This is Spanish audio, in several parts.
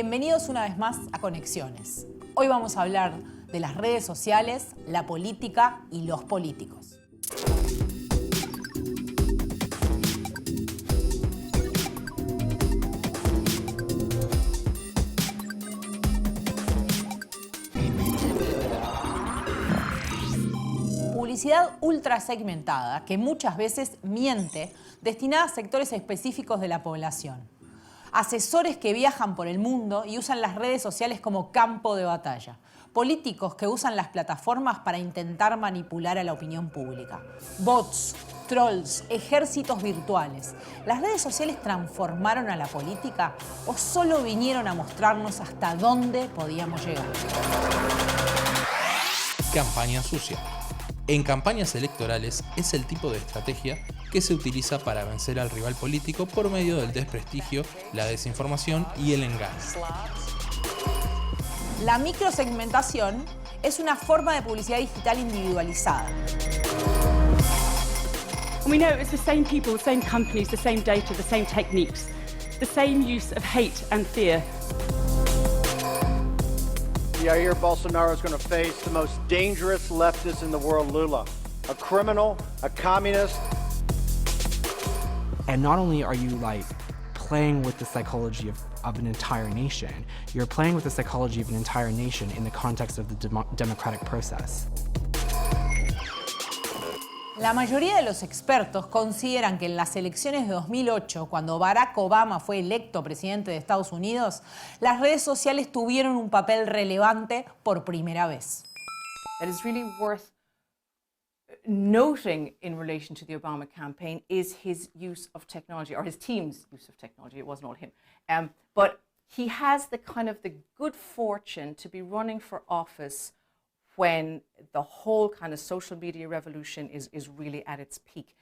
Bienvenidos una vez más a Conexiones. Hoy vamos a hablar de las redes sociales, la política y los políticos. Publicidad ultra segmentada que muchas veces miente, destinada a sectores específicos de la población. Asesores que viajan por el mundo y usan las redes sociales como campo de batalla. Políticos que usan las plataformas para intentar manipular a la opinión pública. Bots, trolls, ejércitos virtuales. ¿Las redes sociales transformaron a la política o solo vinieron a mostrarnos hasta dónde podíamos llegar? Campaña sucia. En campañas electorales es el tipo de estrategia que se utiliza para vencer al rival político por medio del desprestigio, la desinformación y el engaño. La microsegmentación es una forma de publicidad digital individualizada. We know it's the same people, the same companies, the same data, the same techniques, the same use of hate and fear. Jair Bolsonaro is going to face the most dangerous leftist in the world, Lula. A criminal, a communist. And not only are you playing with the psychology of an entire nation, you're playing with the psychology of an entire nation in the context of the democratic process. La mayoría de los expertos consideran que en las elecciones de 2008, cuando Barack Obama fue electo presidente de Estados Unidos, las redes sociales tuvieron un papel relevante por primera vez. That is really worth noting in relation to the Obama campaign is his use of technology, or his team's use of technology. It wasn't all him. But he has the good fortune to be running for office when the whole kind of social media revolution is really at its peak.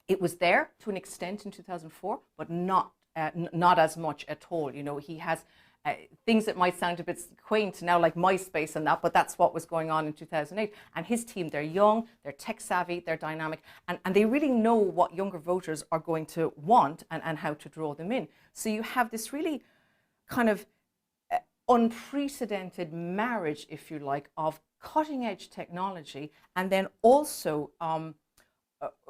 It was there to an extent in 2004, but not as much at all. You know, he has things that might sound a bit quaint now, like MySpace and that, but that's what was going on in 2008. And his team, they're young, they're tech savvy, they're dynamic, and they really know what younger voters are going to want and how to draw them in. So you have this really kind of unprecedented marriage, if you like, of cutting-edge technology and then also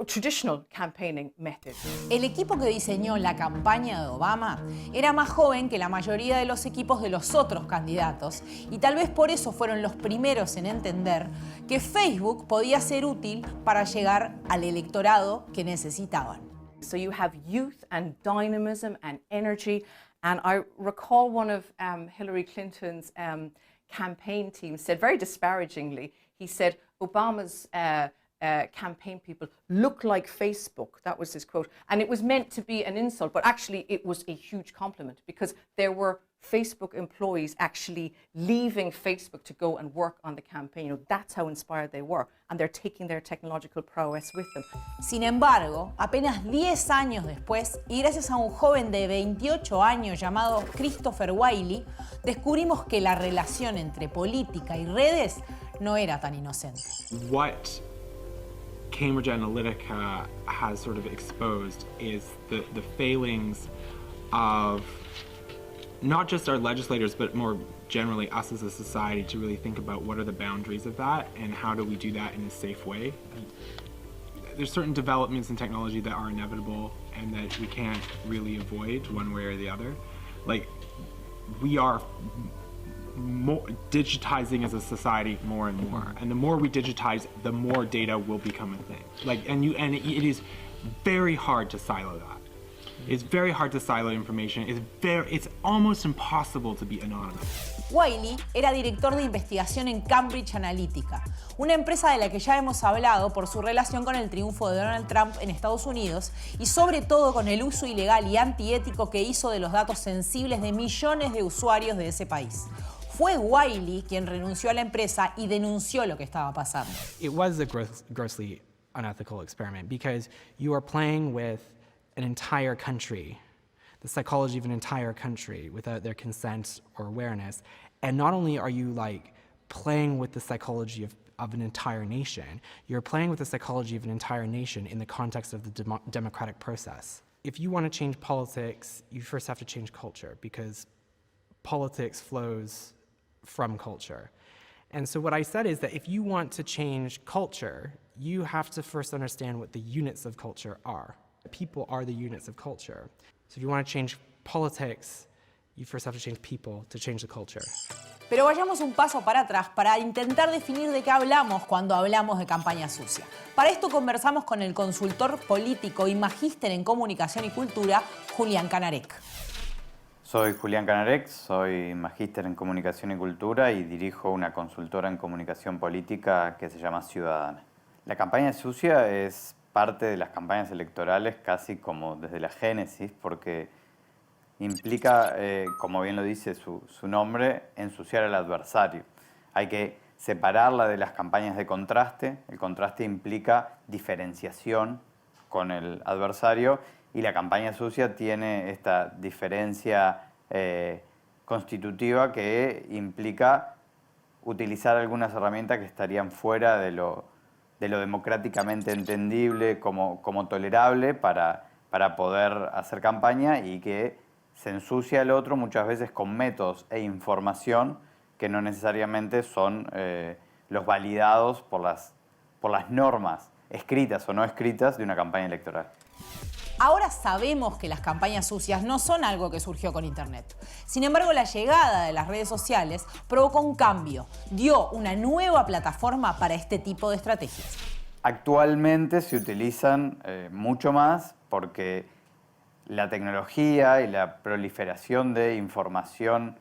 traditional campaigning methods. El equipo que diseñó la campaña de Obama era más joven que la mayoría de los equipos de los otros candidatos y tal vez por eso fueron los primeros en entender que Facebook podía ser útil para llegar al electorado que necesitaban. So you have youth and dynamism and energy. And I recall one of Hillary Clinton's campaign team said very disparagingly, he said, Obama's campaign people look like Facebook. That was his quote. And it was meant to be an insult, but actually it was a huge compliment because there were Facebook employees actually leaving Facebook to go and work on the campaign. You know, that's how inspired they were. And they're taking their technological prowess with them. Sin embargo, apenas 10 años después, y gracias a un joven de 28 años llamado Christopher Wylie, descubrimos que la relación entre política y redes no era tan inocente. What Cambridge Analytica has sort of exposed is the failings of not just our legislators, but more generally us as a society to really think about what are the boundaries of that and how do we do that in a safe way. There's certain developments in technology that are inevitable and that we can't really avoid one way or the other. Like, we are more digitizing as a society more and more, and the more we digitize, the more data will become a thing. And it is very hard to silo that. It's very hard to silo information. It's almost impossible to be anonymous. Wylie era director de investigación en Cambridge Analytica, una empresa de la que ya hemos hablado por su relación con el triunfo de Donald Trump en Estados Unidos y sobre todo con el uso ilegal y antiético que hizo de los datos sensibles de millones de usuarios de ese país. Fue Wylie quien renunció a la empresa y denunció lo que estaba pasando. It was a grossly unethical experiment because you are playing with an entire country, the psychology of an entire country without their consent or awareness. And not only are you playing with the psychology of an entire nation, you're playing with the psychology of an entire nation in the context of the democratic process. If you want to change politics, you first have to change culture because politics flows from culture. And so what I said is that if you want to change culture, you have to first understand what the units of culture are. People are the units of culture. So if you want to change politics, you first have to change people to change the culture. Pero vayamos un paso para atrás para intentar definir de qué hablamos cuando hablamos de campaña sucia. Para esto conversamos con el consultor político y magíster en comunicación y cultura, Julián Canarek. Soy Julián Canarek, soy magíster en comunicación y cultura y dirijo una consultora en comunicación política que se llama Ciudadana. La campaña sucia es parte de las campañas electorales casi como desde la génesis, porque implica, como bien lo dice su nombre, ensuciar al adversario. Hay que separarla de las campañas de contraste. El contraste implica diferenciación con el adversario y la campaña sucia tiene esta diferencia constitutiva que implica utilizar algunas herramientas que estarían fuera de lo democráticamente entendible como tolerable para poder hacer campaña y que se ensucia al otro muchas veces con métodos e información que no necesariamente son los validados por las normas escritas o no escritas de una campaña electoral. Ahora sabemos que las campañas sucias no son algo que surgió con Internet. Sin embargo, la llegada de las redes sociales provocó un cambio, dio una nueva plataforma para este tipo de estrategias. Actualmente se utilizan mucho más porque la tecnología y la proliferación de información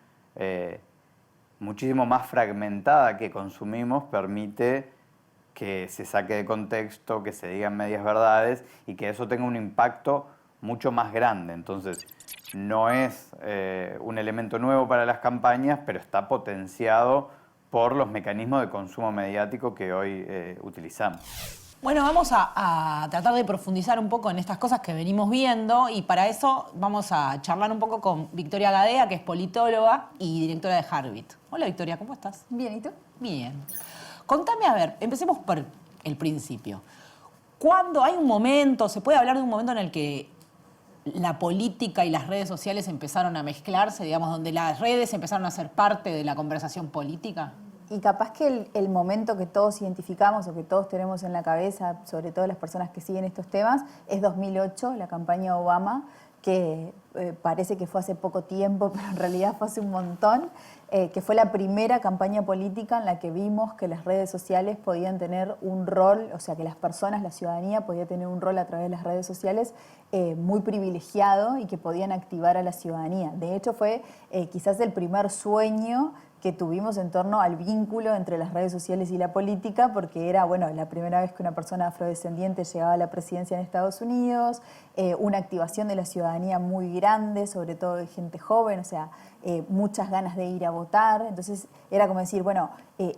muchísimo más fragmentada que consumimos permite que se saque de contexto, que se digan medias verdades y que eso tenga un impacto mucho más grande. Entonces, no es un elemento nuevo para las campañas, pero está potenciado por los mecanismos de consumo mediático que hoy utilizamos. Bueno, vamos a tratar de profundizar un poco en estas cosas que venimos viendo y para eso vamos a charlar un poco con Victoria Gadea, que es politóloga y directora de Harbit. Hola Victoria, ¿cómo estás? Bien, ¿y tú? Bien. Contame, a ver, empecemos por el principio. ¿Cuándo hay un momento, se puede hablar de un momento en el que la política y las redes sociales empezaron a mezclarse, digamos, donde las redes empezaron a ser parte de la conversación política? Y capaz que el momento que todos identificamos o que todos tenemos en la cabeza, sobre todo las personas que siguen estos temas, es 2008, la campaña Obama, que parece que fue hace poco tiempo, pero en realidad fue hace un montón, que fue la primera campaña política en la que vimos que las redes sociales podían tener un rol, o sea, que las personas, la ciudadanía, podía tener un rol a través de las redes sociales muy privilegiado y que podían activar a la ciudadanía. De hecho, fue quizás el primer sueño que tuvimos en torno al vínculo entre las redes sociales y la política, porque era, bueno, la primera vez que una persona afrodescendiente llegaba a la presidencia en Estados Unidos, una activación de la ciudadanía muy grande, sobre todo de gente joven, o sea, muchas ganas de ir a votar. Entonces era como decir, bueno,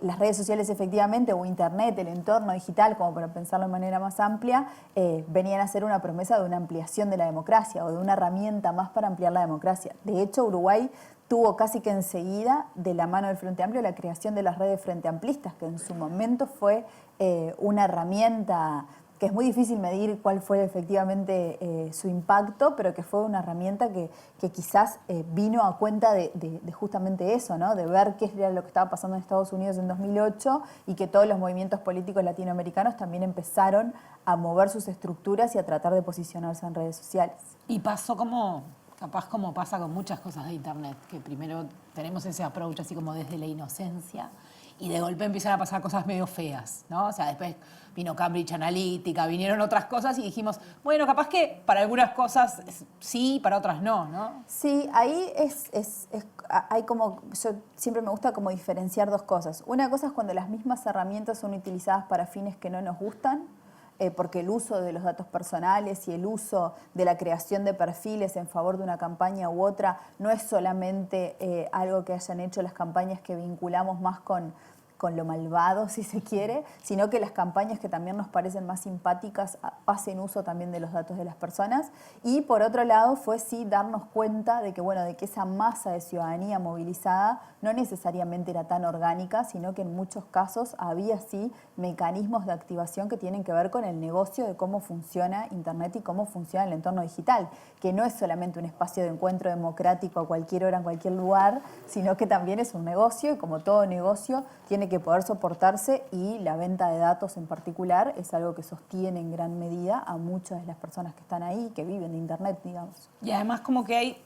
las redes sociales efectivamente, o Internet, el entorno digital, como para pensarlo de manera más amplia, venían a ser una promesa de una ampliación de la democracia o de una herramienta más para ampliar la democracia. De hecho, Uruguay tuvo casi que enseguida, de la mano del Frente Amplio, la creación de las redes Frente Amplistas, que en su momento fue una herramienta que es muy difícil medir cuál fue efectivamente su impacto, pero que fue una herramienta que quizás vino a cuenta de justamente eso, ¿no? De ver qué era lo que estaba pasando en Estados Unidos en 2008 y que todos los movimientos políticos latinoamericanos también empezaron a mover sus estructuras y a tratar de posicionarse en redes sociales. Y pasó capaz como pasa con muchas cosas de Internet, que primero tenemos ese approach así como desde la inocencia y de golpe empiezan a pasar cosas medio feas, ¿no? O sea, después vino Cambridge Analytica, vinieron otras cosas y dijimos, bueno, capaz que para algunas cosas sí, para otras no, ¿no? Sí, ahí hay como, yo siempre me gusta como diferenciar dos cosas. Una cosa es cuando las mismas herramientas son utilizadas para fines que no nos gustan, porque el uso de los datos personales y el uso de la creación de perfiles en favor de una campaña u otra no es solamente algo que hayan hecho las campañas que vinculamos más con con lo malvado, si se quiere, sino que las campañas que también nos parecen más simpáticas hacen uso también de los datos de las personas. Y por otro lado fue sí darnos cuenta de que, bueno, de que esa masa de ciudadanía movilizada no necesariamente era tan orgánica, sino que en muchos casos había sí mecanismos de activación que tienen que ver con el negocio de cómo funciona Internet y cómo funciona el entorno digital, que no es solamente un espacio de encuentro democrático a cualquier hora, en cualquier lugar, sino que también es un negocio y como todo negocio tiene que poder soportarse, y la venta de datos en particular es algo que sostiene en gran medida a muchas de las personas que están ahí, que viven de Internet, digamos. Y además como que hay,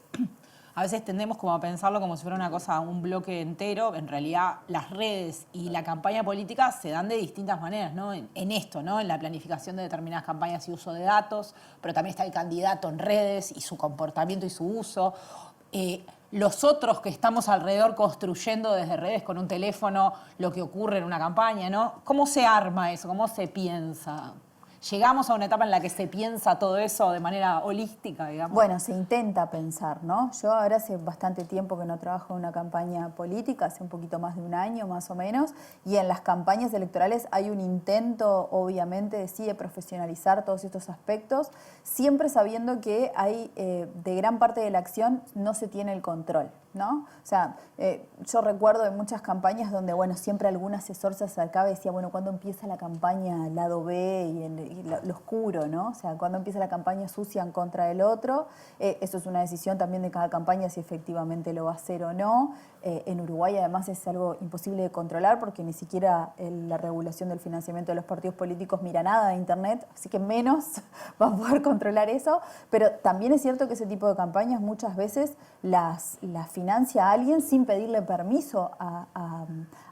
a veces tendemos como a pensarlo como si fuera una cosa, un bloque entero. En realidad las redes y la campaña política se dan de distintas maneras, ¿no? En esto, ¿no? En la planificación de determinadas campañas y uso de datos, pero también está el candidato en redes y su comportamiento y su uso. Los otros que estamos alrededor construyendo desde redes con un teléfono lo que ocurre en una campaña, ¿no? ¿Cómo se arma eso? ¿Cómo se piensa? ¿Llegamos a una etapa en la que se piensa todo eso de manera holística, digamos? Bueno, se intenta pensar, ¿no? Yo ahora hace bastante tiempo que no trabajo en una campaña política, hace un poquito más de un año más o menos, y en las campañas electorales hay un intento, obviamente, de profesionalizar todos estos aspectos, siempre sabiendo que hay, de gran parte de la acción no se tiene el control, ¿no? O sea, yo recuerdo de muchas campañas donde, bueno, siempre algún asesor se acercaba y decía, bueno, ¿cuándo empieza la campaña al lado B y lo oscuro, ¿no? O sea, ¿cuándo empieza la campaña sucia en contra del otro? Eso es una decisión también de cada campaña si efectivamente lo va a hacer o no. En Uruguay además es algo imposible de controlar porque ni siquiera la regulación del financiamiento de los partidos políticos mira nada de Internet, así que menos va a poder controlar eso. Pero también es cierto que ese tipo de campañas muchas veces las financia alguien sin pedirle permiso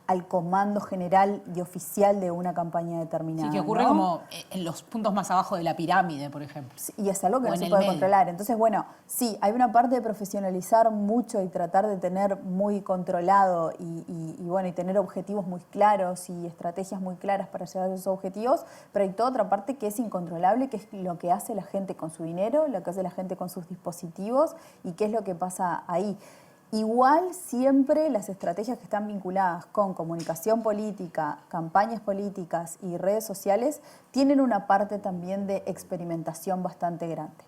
al comando general y oficial de una campaña determinada. Sí, que ocurre, ¿no?, como en los puntos más abajo de la pirámide, por ejemplo. Sí, y es algo que o no se puede controlar. Entonces, bueno, sí, hay una parte de profesionalizar mucho y tratar de tener muy controlado y tener objetivos muy claros y estrategias muy claras para llegar a esos objetivos, pero hay toda otra parte que es incontrolable, que es lo que hace la gente con su dinero, lo que hace la gente con sus dispositivos y qué es lo que pasa ahí. Igual siempre las estrategias que están vinculadas con comunicación política, campañas políticas y redes sociales tienen una parte también de experimentación bastante grande.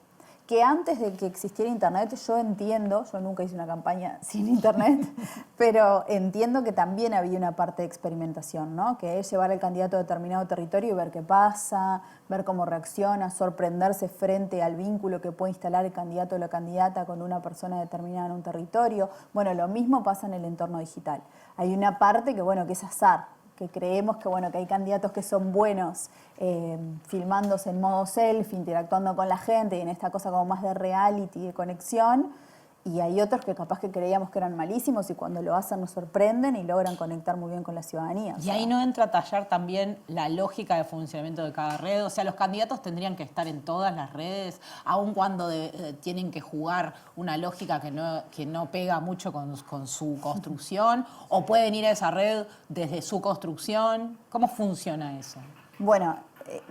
Que antes de que existiera Internet, yo entiendo, yo nunca hice una campaña sin Internet, pero entiendo que también había una parte de experimentación, ¿no? Que es llevar al candidato a determinado territorio y ver qué pasa, ver cómo reacciona, sorprenderse frente al vínculo que puede instalar el candidato o la candidata con una persona determinada en un territorio. Bueno, lo mismo pasa en el entorno digital. Hay una parte que, bueno, que es azar, que creemos que, bueno, que hay candidatos que son buenos filmándose en modo selfie, interactuando con la gente y en esta cosa como más de reality, de conexión, y hay otros que capaz que creíamos que eran malísimos y cuando lo hacen nos sorprenden y logran conectar muy bien con la ciudadanía. Y ahí no entra a tallar también la lógica de funcionamiento de cada red. O sea, los candidatos tendrían que estar en todas las redes, aun cuando tienen que jugar una lógica que no pega mucho con su construcción, o pueden ir a esa red desde su construcción. ¿Cómo funciona eso? Bueno,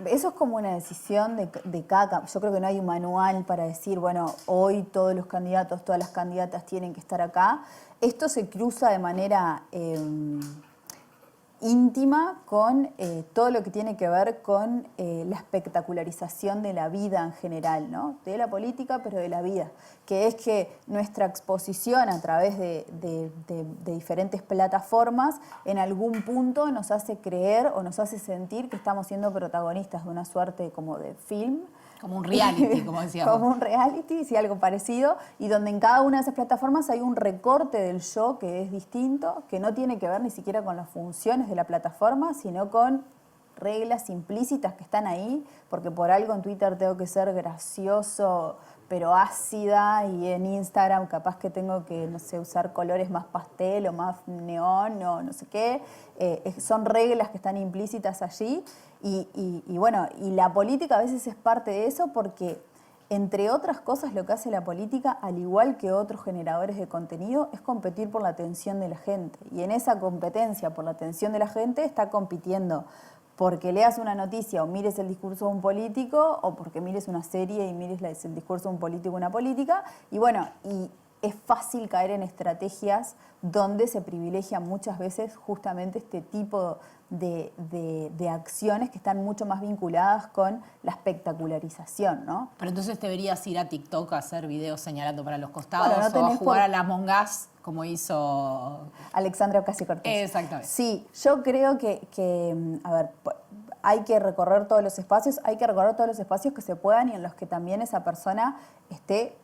eso es como una decisión de cada... Yo creo que no hay un manual para decir, bueno, hoy todos los candidatos, todas las candidatas tienen que estar acá. Esto se cruza de manera íntima con todo lo que tiene que ver con la espectacularización de la vida en general, ¿no? De la política, pero de la vida. Que es que nuestra exposición a través de diferentes plataformas en algún punto nos hace creer o nos hace sentir que estamos siendo protagonistas de una suerte como de film. Como un reality, como decíamos. Como un reality, sí, algo parecido, y donde en cada una de esas plataformas hay un recorte del yo que es distinto, que no tiene que ver ni siquiera con las funciones de la plataforma, sino con reglas implícitas que están ahí, porque por algo en Twitter tengo que ser gracioso, pero ácida, y en Instagram capaz que tengo que, no sé, usar colores más pastel o más neón o no sé qué. Son reglas que están implícitas allí y bueno, y la política a veces es parte de eso porque, entre otras cosas, lo que hace la política, al igual que otros generadores de contenido, es competir por la atención de la gente. Y en esa competencia por la atención de la gente está compitiendo porque leas una noticia o mires el discurso de un político, o porque mires una serie y mires el discurso de un político o una política. Y bueno, y es fácil caer en estrategias donde se privilegia muchas veces justamente este tipo de acciones que están mucho más vinculadas con la espectacularización, ¿no? Pero entonces deberías ir a TikTok a hacer videos señalando para los costados, Bueno, no o a tenés jugar a la Among Us como hizo Alexandra Ocasio-Cortez. Exactamente. Sí, yo creo que, a ver, hay que recorrer todos los espacios, que se puedan y en los que también esa persona esté,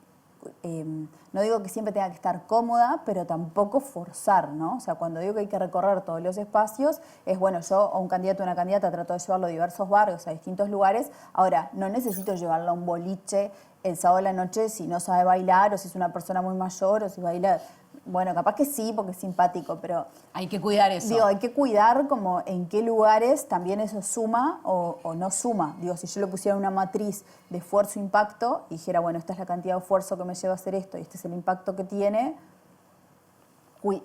no digo que siempre tenga que estar cómoda, pero tampoco forzar, ¿no? O sea, cuando digo que hay que recorrer todos los espacios, es bueno, yo a un candidato o una candidata trato de llevarlo a diversos barrios, a distintos lugares. Ahora, no necesito llevarlo a un boliche el sábado a la noche si no sabe bailar o si es una persona muy mayor o si baila. Bueno, capaz que sí, porque es simpático, pero... Hay que cuidar eso. Digo, hay que cuidar como en qué lugares también eso suma o no suma. Digo, si yo le pusiera una matriz de esfuerzo-impacto y dijera, bueno, esta es la cantidad de esfuerzo que me lleva a hacer esto y este es el impacto que tiene,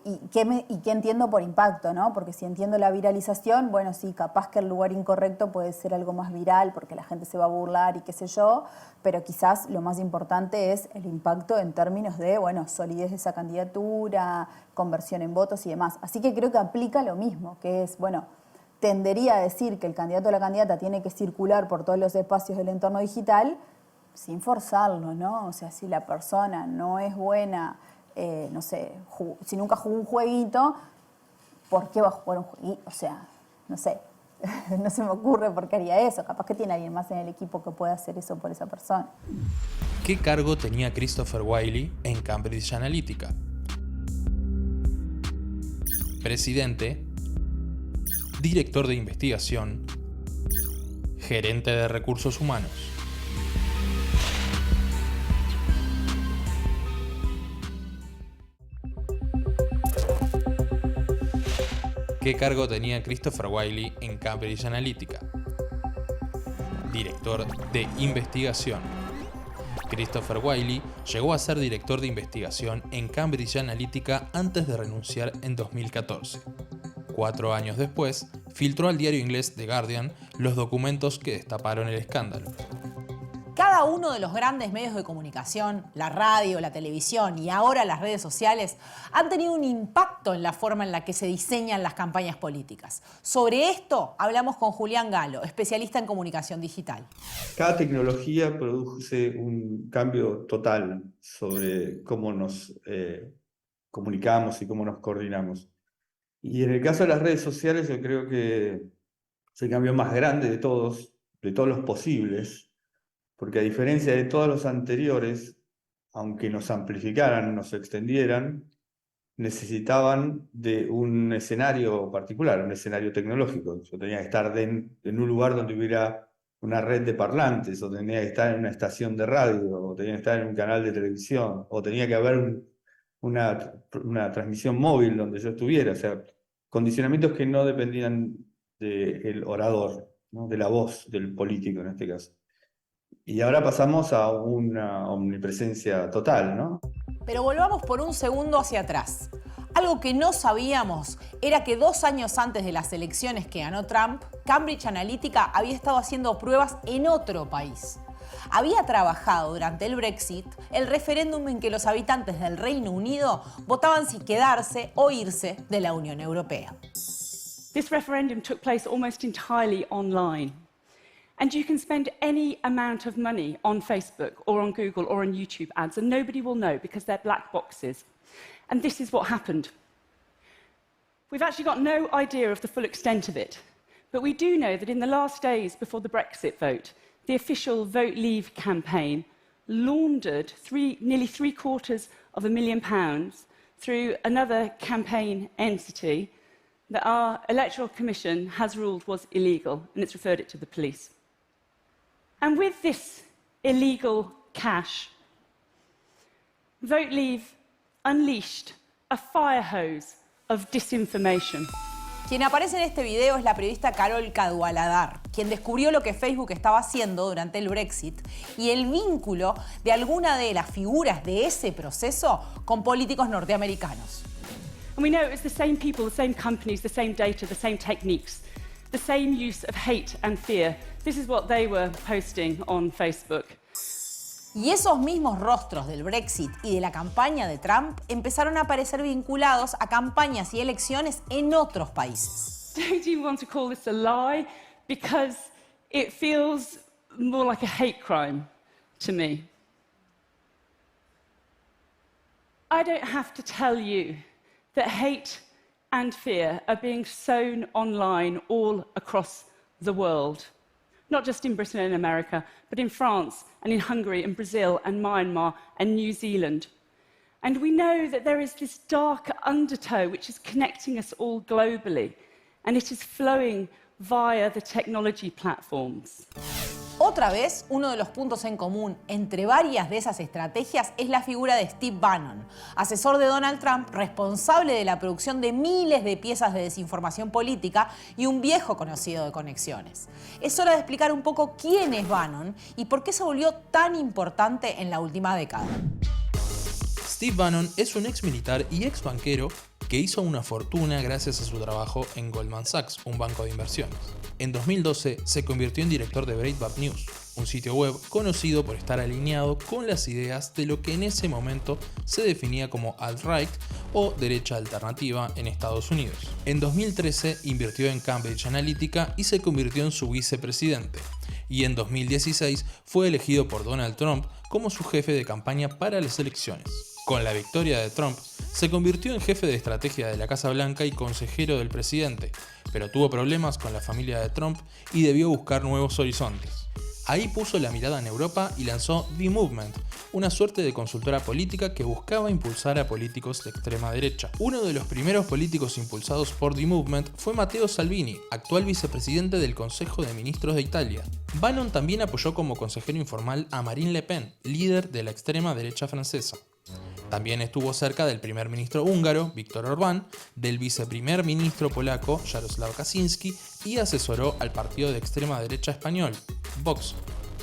¿y qué entiendo por impacto, no? Porque si entiendo la viralización, bueno, sí, capaz que el lugar incorrecto puede ser algo más viral porque la gente se va a burlar y qué sé yo, pero quizás lo más importante es el impacto en términos de, bueno, solidez de esa candidatura, conversión en votos y demás. Así que creo que aplica lo mismo, que es, bueno, tendería a decir que el candidato o la candidata tiene que circular por todos los espacios del entorno digital sin forzarlo, ¿no? O sea, si la persona no es buena... no sé, si nunca jugó un jueguito, ¿por qué va a jugar un jueguito? O sea, no sé, no se me ocurre por qué haría eso. Capaz que tiene alguien más en el equipo que pueda hacer eso por esa persona. ¿Qué cargo tenía Christopher Wylie en Cambridge Analytica? Presidente, director de investigación, gerente de recursos humanos. ¿Qué cargo tenía Christopher Wylie en Cambridge Analytica? Director de investigación. Christopher Wylie llegó a ser director de investigación en Cambridge Analytica antes de renunciar en 2014. 4 años después, filtró al diario inglés The Guardian los documentos que destaparon el escándalo. Cada uno de los grandes medios de comunicación, la radio, la televisión y ahora las redes sociales, han tenido un impacto en la forma en la que se diseñan las campañas políticas. Sobre esto hablamos con Julián Galo, especialista en comunicación digital. Cada tecnología produce un cambio total sobre cómo nos comunicamos y cómo nos coordinamos. Y en el caso de las redes sociales, yo creo que es el cambio más grande de todos los posibles. Porque a diferencia de todos los anteriores, aunque nos amplificaran, nos extendieran, necesitaban de un escenario particular, un escenario tecnológico. Yo tenía que estar en un lugar donde hubiera una red de parlantes, o tenía que estar en una estación de radio, o tenía que estar en un canal de televisión, o tenía que haber una transmisión móvil donde yo estuviera. O sea, condicionamientos que no dependían del orador, ¿no? De la voz del político en este caso. Y ahora pasamos a una omnipresencia total, ¿no? Pero volvamos por un segundo hacia atrás. Algo que no sabíamos era que 2 años antes de las elecciones que ganó Trump, Cambridge Analytica había estado haciendo pruebas en otro país. Había trabajado durante el Brexit, el referéndum en que los habitantes del Reino Unido votaban si quedarse o irse de la Unión Europea. This referendum took place almost entirely online. And you can spend any amount of money on Facebook or on Google or on YouTube ads and nobody will know because they're black boxes. And this is what happened. We've actually got no idea of the full extent of it, but we do know that in the last days before the Brexit vote, the official Vote Leave campaign laundered nearly £750,000 through another campaign entity that our Electoral Commission has ruled was illegal, and it's referred it to the police. And with this illegal cash, Vote Leave unleashed a fire hose of disinformation. Quien aparece en este video es la periodista Carol Cadwaladar, quien descubrió lo que Facebook estaba haciendo durante el Brexit y el vínculo de alguna de las figuras de ese proceso con políticos norteamericanos. And we know it was the same people, the same companies, the same data, the same techniques, the same use of hate and fear. This is what they were posting on Facebook. Y esos mismos rostros del Brexit y de la campaña de Trump empezaron a aparecer vinculados a campañas y elecciones en otros países. Don't you want to call this a lie? Because it feels more like a hate crime to me. I don't have to tell you that hate and fear are being sown online all across the world. Not just in Britain and America, but in France and in Hungary and Brazil and Myanmar and New Zealand. And we know that there is this dark undertow which is connecting us all globally, and it is flowing via the technology platforms. Otra vez, uno de los puntos en común entre varias de esas estrategias es la figura de Steve Bannon, asesor de Donald Trump, responsable de la producción de miles de piezas de desinformación política y un viejo conocido de conexiones. Es hora de explicar un poco quién es Bannon y por qué se volvió tan importante en la última década. Steve Bannon es un ex militar y ex banquero que hizo una fortuna gracias a su trabajo en Goldman Sachs, un banco de inversiones. En 2012 se convirtió en director de Breitbart News, un sitio web conocido por estar alineado con las ideas de lo que en ese momento se definía como alt-right o derecha alternativa en Estados Unidos. En 2013 invirtió en Cambridge Analytica y se convirtió en su vicepresidente. Y en 2016 fue elegido por Donald Trump como su jefe de campaña para las elecciones. Con la victoria de Trump, se convirtió en jefe de estrategia de la Casa Blanca y consejero del presidente, pero tuvo problemas con la familia de Trump y debió buscar nuevos horizontes. Ahí puso la mirada en Europa y lanzó The Movement, una suerte de consultora política que buscaba impulsar a políticos de extrema derecha. Uno de los primeros políticos impulsados por The Movement fue Matteo Salvini, actual vicepresidente del Consejo de Ministros de Italia. Bannon también apoyó como consejero informal a Marine Le Pen, líder de la extrema derecha francesa. También estuvo cerca del primer ministro húngaro, Viktor Orbán, del viceprimer ministro polaco, Jarosław Kaczynski, y asesoró al partido de extrema derecha español, Vox,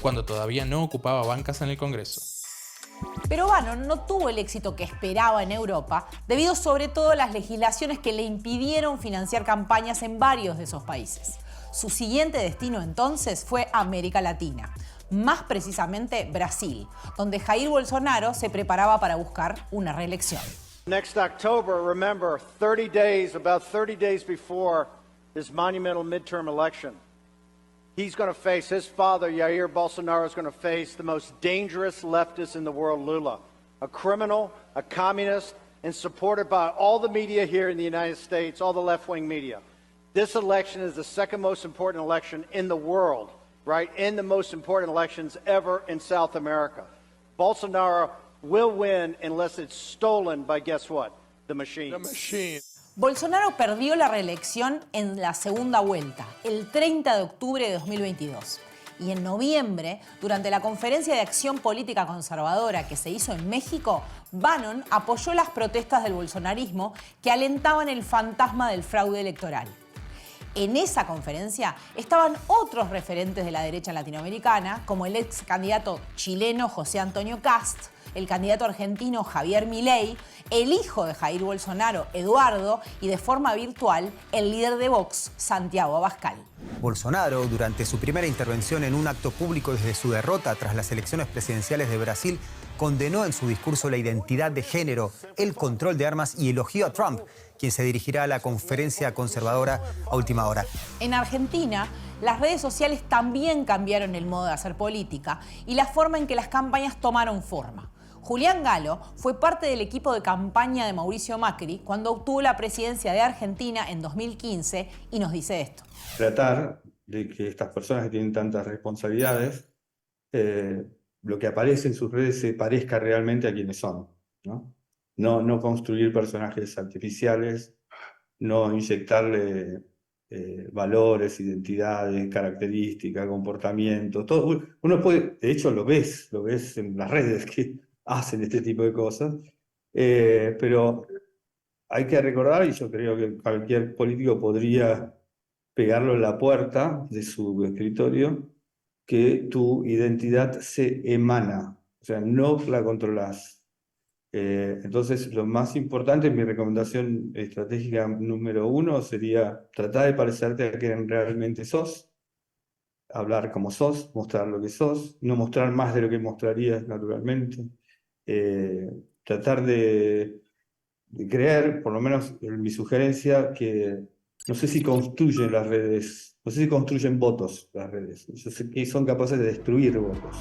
cuando todavía no ocupaba bancas en el Congreso. Pero Bannon no tuvo el éxito que esperaba en Europa, debido sobre todo a las legislaciones que le impidieron financiar campañas en varios de esos países. Su siguiente destino entonces fue América Latina, más precisamente Brasil, donde Jair Bolsonaro se preparaba para buscar una reelección. Next October, remember, about 30 days before this monumental midterm election, he's going to face, his father, Jair Bolsonaro, is going to face the most dangerous leftist in the world, Lula, a criminal, a communist, and supported by all the media here in the United States, all the left-wing media. This election is the second most important election in the world, right, in the most important elections ever in South America. Bolsonaro will win unless it's stolen by, guess what? The machine. The machine. Bolsonaro perdió la reelección en la segunda vuelta, el 30 de octubre de 2022. Y en noviembre, durante la Conferencia de Acción Política Conservadora que se hizo en México, Bannon apoyó las protestas del bolsonarismo que alentaban el fantasma del fraude electoral. En esa conferencia estaban otros referentes de la derecha latinoamericana, como el ex candidato chileno José Antonio Kast, el candidato argentino Javier Milei, el hijo de Jair Bolsonaro, Eduardo, y de forma virtual, el líder de Vox, Santiago Abascal. Bolsonaro, durante su primera intervención en un acto público desde su derrota tras las elecciones presidenciales de Brasil, condenó en su discurso la identidad de género, el control de armas y elogió a Trump, quien se dirigirá a la conferencia conservadora a última hora. En Argentina, las redes sociales también cambiaron el modo de hacer política y la forma en que las campañas tomaron forma. Julián Galo fue parte del equipo de campaña de Mauricio Macri cuando obtuvo la presidencia de Argentina en 2015 y nos dice esto. Tratar de que estas personas que tienen tantas responsabilidades, lo que aparece en sus redes se parezca realmente a quienes son, ¿no? No construir personajes artificiales, no inyectarle valores, identidades, características, comportamientos. Todo. Uno puede, de hecho lo ves en las redes que hacen este tipo de cosas, pero hay que recordar, y yo creo que cualquier político podría pegarlo en la puerta de su escritorio, que tu identidad se emana, o sea, no la controlas. Entonces, lo más importante, mi recomendación estratégica número 1 sería tratar de parecerte a quien realmente sos, hablar como sos, mostrar lo que sos, no mostrar más de lo que mostrarías naturalmente, tratar de creer, por lo menos en mi sugerencia, que no sé si construyen las redes, no sé si construyen votos las redes, yo sé que son capaces de destruir votos.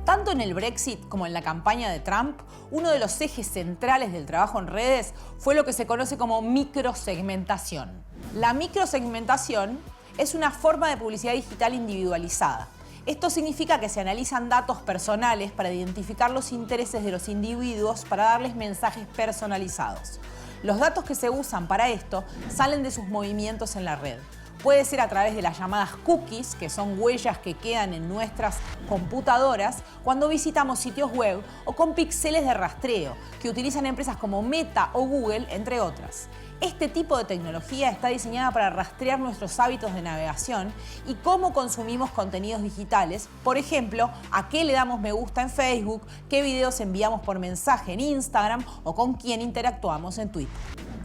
Tanto en el Brexit como en la campaña de Trump, uno de los ejes centrales del trabajo en redes fue lo que se conoce como microsegmentación. La microsegmentación es una forma de publicidad digital individualizada. Esto significa que se analizan datos personales para identificar los intereses de los individuos para darles mensajes personalizados. Los datos que se usan para esto salen de sus movimientos en la red. Puede ser a través de las llamadas cookies, que son huellas que quedan en nuestras computadoras cuando visitamos sitios web, o con píxeles de rastreo, que utilizan empresas como Meta o Google, entre otras. Este tipo de tecnología está diseñada para rastrear nuestros hábitos de navegación y cómo consumimos contenidos digitales. Por ejemplo, a qué le damos me gusta en Facebook, qué videos enviamos por mensaje en Instagram o con quién interactuamos en Twitter.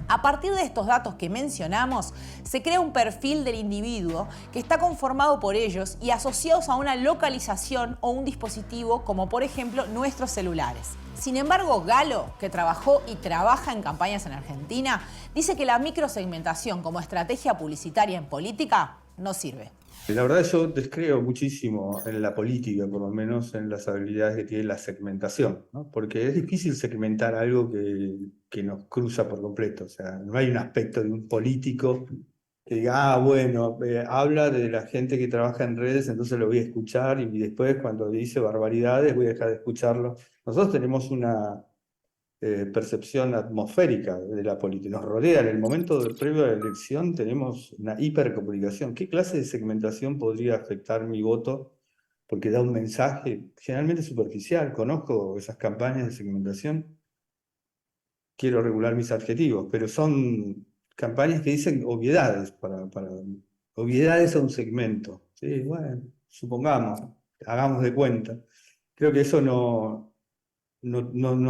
A partir de estos datos que mencionamos, se crea un perfil del individuo que está conformado por ellos y asociados a una localización o un dispositivo como por ejemplo nuestros celulares. Sin embargo, Galo, que trabajó y trabaja en campañas en Argentina, dice que la microsegmentación como estrategia publicitaria en política no sirve. La verdad yo descreo muchísimo en la política, por lo menos en las habilidades que tiene la segmentación, ¿no? Porque es difícil segmentar algo que nos cruza por completo. O sea, no hay un aspecto de un político que diga, bueno, habla de la gente que trabaja en redes, entonces lo voy a escuchar y después cuando dice barbaridades voy a dejar de escucharlo. Nosotros tenemos una percepción atmosférica de la política. Nos rodea en el momento previo a la elección, tenemos una hipercomunicación. ¿Qué clase de segmentación podría afectar mi voto? Porque da un mensaje generalmente superficial. Conozco esas campañas de segmentación. Quiero regular mis adjetivos, pero son campañas que dicen obviedades, obviedades a un segmento. Sí, bueno, supongamos, hagamos de cuenta. Creo que eso no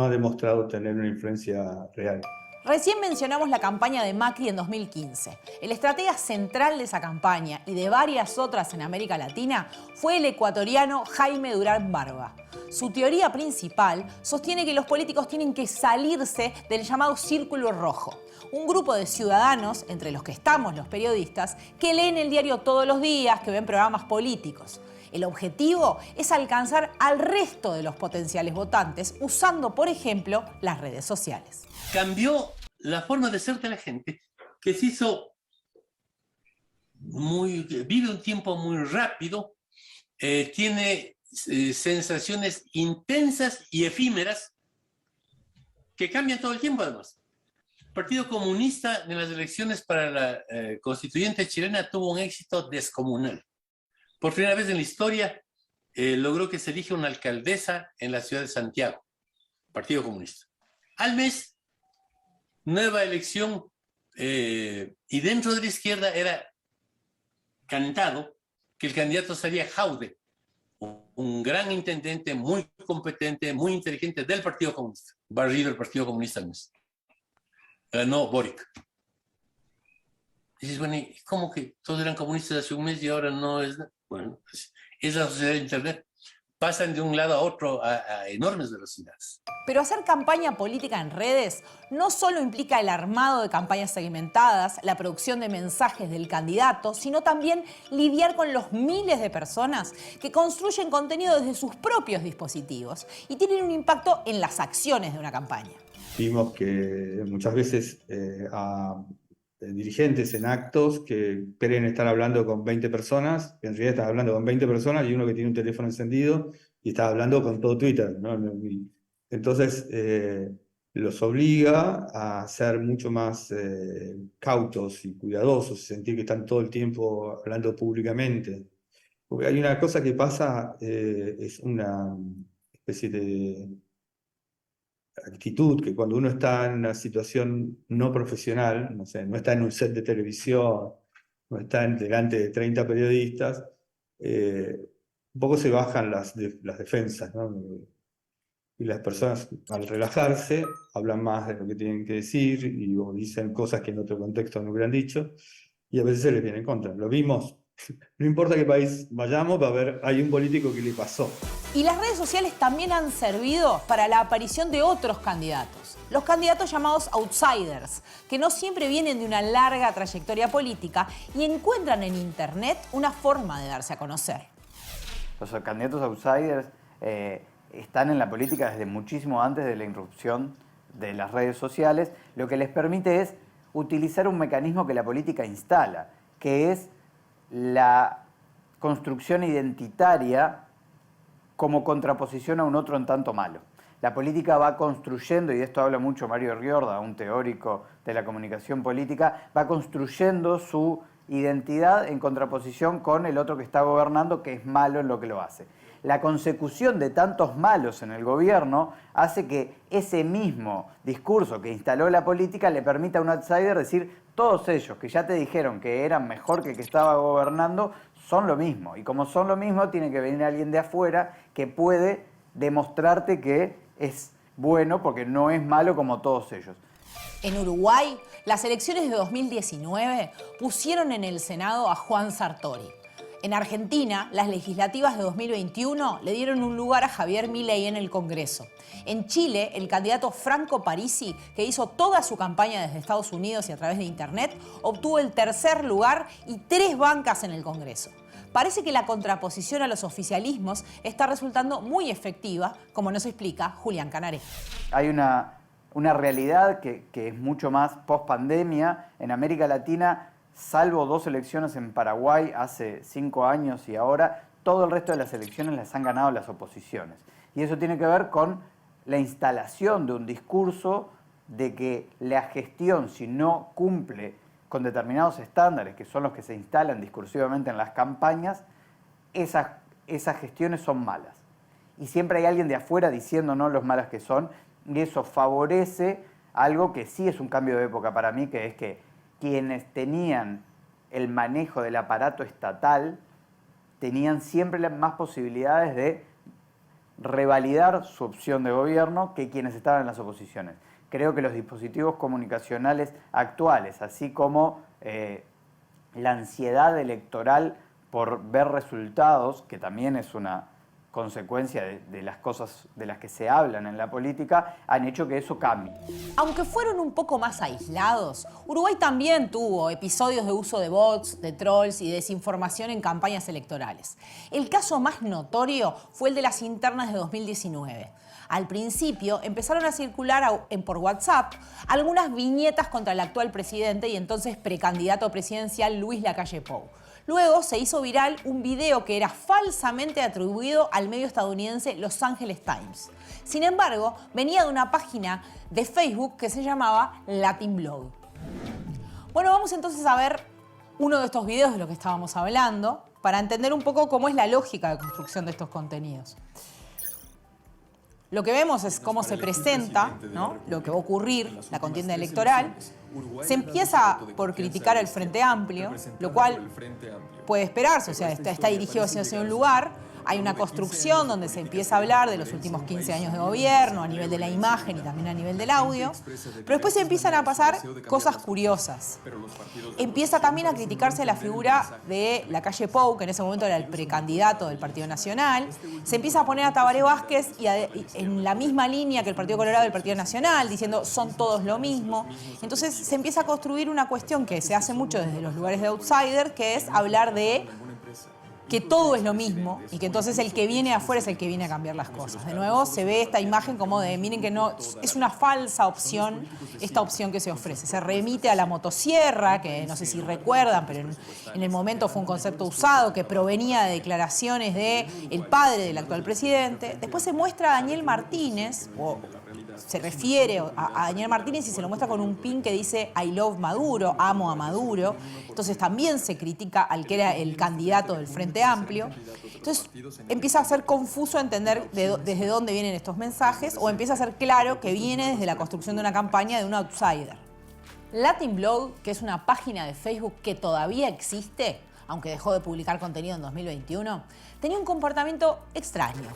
ha demostrado tener una influencia real. Recién mencionamos la campaña de Macri en 2015. El estratega central de esa campaña y de varias otras en América Latina fue el ecuatoriano Jaime Durán Barba. Su teoría principal sostiene que los políticos tienen que salirse del llamado círculo rojo, un grupo de ciudadanos, entre los que estamos los periodistas, que leen el diario todos los días, que ven programas políticos. El objetivo es alcanzar al resto de los potenciales votantes usando, por ejemplo, las redes sociales. Cambió la forma de ser de la gente, que se hizo vive un tiempo muy rápido, tiene sensaciones intensas y efímeras que cambian todo el tiempo además. El Partido Comunista en las elecciones para la constituyente chilena tuvo un éxito descomunal. Por primera vez en la historia logró que se elija una alcaldesa en la ciudad de Santiago, Partido Comunista. Al mes, nueva elección, y dentro de la izquierda era cantado que el candidato sería Jaude, un gran intendente muy competente, muy inteligente del Partido Comunista, barrido el Partido Comunista al mes. Ganó Boric. Dices, bueno, ¿cómo que todos eran comunistas hace un mes y ahora no es? Bueno, es la sociedad de Internet. Pasan de un lado a otro a enormes velocidades. Pero hacer campaña política en redes no solo implica el armado de campañas segmentadas, la producción de mensajes del candidato, sino también lidiar con los miles de personas que construyen contenido desde sus propios dispositivos y tienen un impacto en las acciones de una campaña. Vimos que muchas veces a dirigentes en actos que creen estar hablando con 20 personas, que en realidad están hablando con 20 personas y uno que tiene un teléfono encendido y está hablando con todo Twitter, ¿no? Entonces los obliga a ser mucho más cautos y cuidadosos, sentir que están todo el tiempo hablando públicamente. Porque hay una cosa que pasa, es una especie de actitud que cuando uno está en una situación no profesional, no sé, no está en un set de televisión, no está delante de 30 periodistas, un poco se bajan las defensas, ¿no? Y las personas al relajarse hablan más de lo que tienen que decir y dicen cosas que en otro contexto no hubieran dicho y a veces se les viene en contra. Lo vimos No importa qué país vayamos, va a haber, hay un político que le pasó. Y las redes sociales también han servido para la aparición de otros candidatos. Los candidatos llamados outsiders, que no siempre vienen de una larga trayectoria política y encuentran en Internet una forma de darse a conocer. Los candidatos outsiders están en la política desde muchísimo antes de la irrupción de las redes sociales, lo que les permite es utilizar un mecanismo que la política instala, que es la construcción identitaria como contraposición a un otro en tanto malo. La política va construyendo, y de esto habla mucho Mario Riorda, un teórico de la comunicación política, va construyendo su identidad en contraposición con el otro que está gobernando, que es malo en lo que lo hace. La consecución de tantos malos en el gobierno hace que ese mismo discurso que instaló la política le permita a un outsider decir: todos ellos que ya te dijeron que eran mejor que el que estaba gobernando son lo mismo. Y como son lo mismo, tiene que venir alguien de afuera que puede demostrarte que es bueno porque no es malo como todos ellos. En Uruguay, las elecciones de 2019 pusieron en el Senado a Juan Sartori. En Argentina, las legislativas de 2021 le dieron un lugar a Javier Milei en el Congreso. En Chile, el candidato Franco Parisi, que hizo toda su campaña desde Estados Unidos y a través de Internet, obtuvo el tercer lugar y 3 bancas en el Congreso. Parece que la contraposición a los oficialismos está resultando muy efectiva, como nos explica Julián Canaré. Hay una realidad que es mucho más post-pandemia. En América Latina, salvo 2 elecciones en Paraguay hace 5 años y ahora, todo el resto de las elecciones las han ganado las oposiciones. Y eso tiene que ver con la instalación de un discurso de que la gestión, si no cumple con determinados estándares, que son los que se instalan discursivamente en las campañas, esas gestiones son malas. Y siempre hay alguien de afuera diciéndonos lo malas que son, y eso favorece algo que sí es un cambio de época para mí, que es que quienes tenían el manejo del aparato estatal tenían siempre más posibilidades de revalidar su opción de gobierno que quienes estaban en las oposiciones. Creo que los dispositivos comunicacionales actuales, así como la ansiedad electoral por ver resultados, que también es una consecuencia de las cosas de las que se hablan en la política, han hecho que eso cambie. Aunque fueron un poco más aislados, Uruguay también tuvo episodios de uso de bots, de trolls y desinformación en campañas electorales. El caso más notorio fue el de las internas de 2019. Al principio empezaron a circular por WhatsApp algunas viñetas contra el actual presidente y entonces precandidato presidencial Luis Lacalle Pou. Luego se hizo viral un video que era falsamente atribuido al medio estadounidense Los Angeles Times. Sin embargo, venía de una página de Facebook que se llamaba Latin Blog. Bueno, vamos entonces a ver uno de estos videos de lo que estábamos hablando para entender un poco cómo es la lógica de construcción de estos contenidos. Lo que vemos es cómo se presenta, ¿no?, lo que va a ocurrir, la contienda electoral. Se empieza por criticar al Frente Amplio, lo cual puede esperarse, o sea, está dirigido hacia un lugar. Hay una construcción donde se empieza a hablar de los últimos 15 años de gobierno, a nivel de la imagen y también a nivel del audio. Pero después empiezan a pasar cosas curiosas. Empieza también a criticarse la figura de Lacalle Pou, que en ese momento era el precandidato del Partido Nacional. Se empieza a poner a Tabaré Vázquez en la misma línea que el Partido Colorado del Partido Nacional, diciendo son todos lo mismo. Entonces se empieza a construir una cuestión que se hace mucho desde los lugares de outsider, que es hablar de que todo es lo mismo y que entonces el que viene afuera es el que viene a cambiar las cosas. De nuevo se ve esta imagen como de, miren que no, es una falsa opción, esta opción que se ofrece. Se remite a la motosierra, que no sé si recuerdan, pero en el momento fue un concepto usado que provenía de declaraciones del padre del actual presidente. Después se muestra a Daniel Martínez, o se refiere a Daniel Martínez y se lo muestra con un pin que dice I love Maduro, amo a Maduro. Entonces también se critica al que era el candidato del Frente Amplio. Entonces empieza a ser confuso entender desde dónde vienen estos mensajes, o empieza a ser claro que viene desde la construcción de una campaña de un outsider. Latin Blog, que es una página de Facebook que todavía existe, aunque dejó de publicar contenido en 2021, tenía un comportamiento extraño.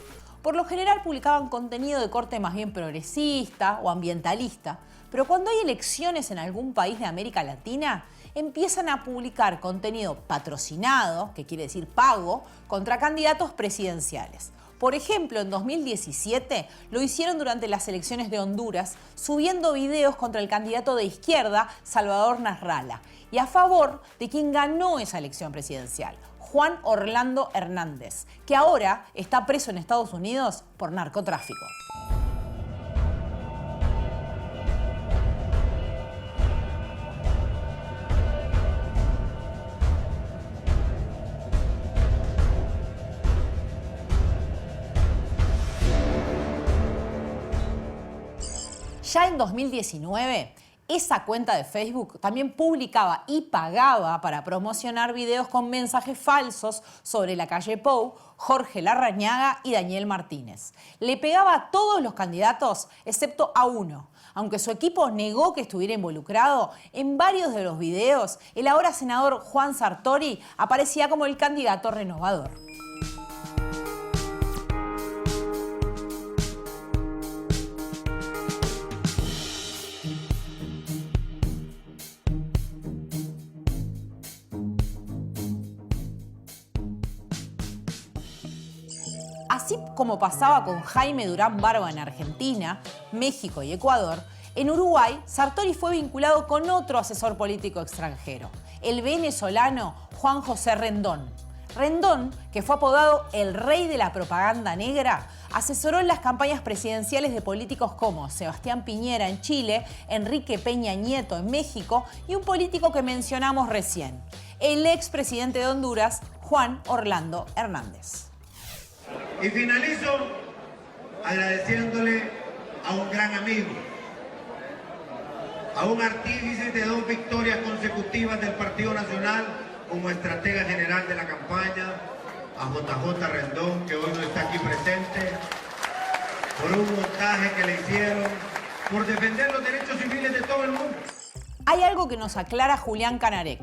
Por lo general publicaban contenido de corte más bien progresista o ambientalista, pero cuando hay elecciones en algún país de América Latina, empiezan a publicar contenido patrocinado, que quiere decir pago, contra candidatos presidenciales. Por ejemplo, en 2017 lo hicieron durante las elecciones de Honduras, subiendo videos contra el candidato de izquierda, Salvador Nasralla, y a favor de quien ganó esa elección presidencial, Juan Orlando Hernández, que ahora está preso en Estados Unidos por narcotráfico. Ya en 2019, esa cuenta de Facebook también publicaba y pagaba para promocionar videos con mensajes falsos sobre la calle Pou, Jorge Larrañaga y Daniel Martínez. Le pegaba a todos los candidatos excepto a uno. Aunque su equipo negó que estuviera involucrado, en varios de los videos el ahora senador Juan Sartori aparecía como el candidato renovador. Así como pasaba con Jaime Durán Barba en Argentina, México y Ecuador, en Uruguay Sartori fue vinculado con otro asesor político extranjero, el venezolano Juan José Rendón. Rendón, que fue apodado el rey de la propaganda negra, asesoró en las campañas presidenciales de políticos como Sebastián Piñera en Chile, Enrique Peña Nieto en México y un político que mencionamos recién, el expresidente de Honduras, Juan Orlando Hernández. Y finalizo agradeciéndole a un gran amigo, a un artífice de 2 victorias consecutivas del Partido Nacional como estratega general de la campaña, a JJ Rendón, que hoy no está aquí presente, por un montaje que le hicieron, por defender los derechos civiles de todo el mundo. Hay algo que nos aclara Julián Canarek.